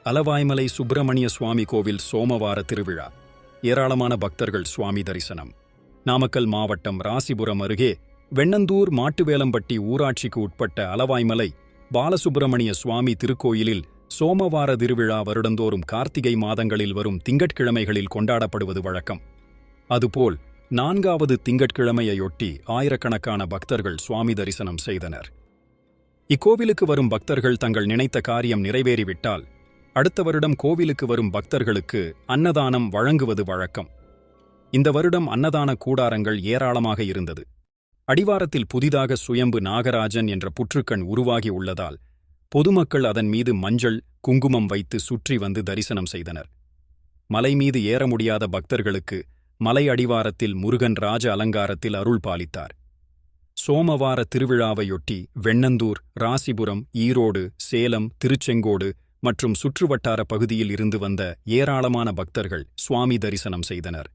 அலவாய்மலை சுப்பிரமணிய சுவாமி கோவில் சோமவார திருவிழா. ஏராளமான பக்தர்கள் சுவாமி தரிசனம். நாமக்கல் மாவட்டம் ராசிபுரம் அருகே வெண்ணந்தூர் மாட்டுவேலம்பட்டி ஊராட்சிக்கு உட்பட்ட அலவாய்மலை பாலசுப்பிரமணிய சுவாமி திருக்கோயிலில் சோமவார திருவிழா வருடந்தோறும் கார்த்திகை மாதங்களில் வரும் திங்கட்கிழமைகளில் கொண்டாடப்படுவது வழக்கம். அதுபோல் 4வது திங்கட்கிழமையொட்டி ஆயிரக்கணக்கான பக்தர்கள் சுவாமி தரிசனம் செய்தனர். இக்கோவிலுக்கு வரும் பக்தர்கள் தங்கள் நினைத்த காரியம் நிறைவேறிவிட்டால் அடுத்த வருடம் கோவிலுக்கு வரும் பக்தர்களுக்கு அன்னதானம் வழங்குவது வழக்கம். இந்த வருடம் அன்னதான கூடாரங்கள் ஏராளமாக இருந்தது. அடிவாரத்தில் புதிதாக சுயம்பு நாகராஜன் என்ற புற்றுக்கண் உருவாகி உள்ளதால் பொதுமக்கள் அதன் மீது மஞ்சள் குங்குமம் வைத்து சுற்றி வந்து தரிசனம் செய்தனர். மலை மீது ஏற முடியாத பக்தர்களுக்கு மலை அடிவாரத்தில் முருகன் ராஜ அலங்காரத்தில் அருள் பாலித்தார். சோமவார திருவிழாவையொட்டி வெண்ணந்தூர், ராசிபுரம், ஈரோடு, சேலம், திருச்செங்கோடு மற்றும் சுற்றுவட்டார பகுதியில் இருந்து வந்த ஏராளமான பக்தர்கள் சுவாமி தரிசனம் செய்தனர்.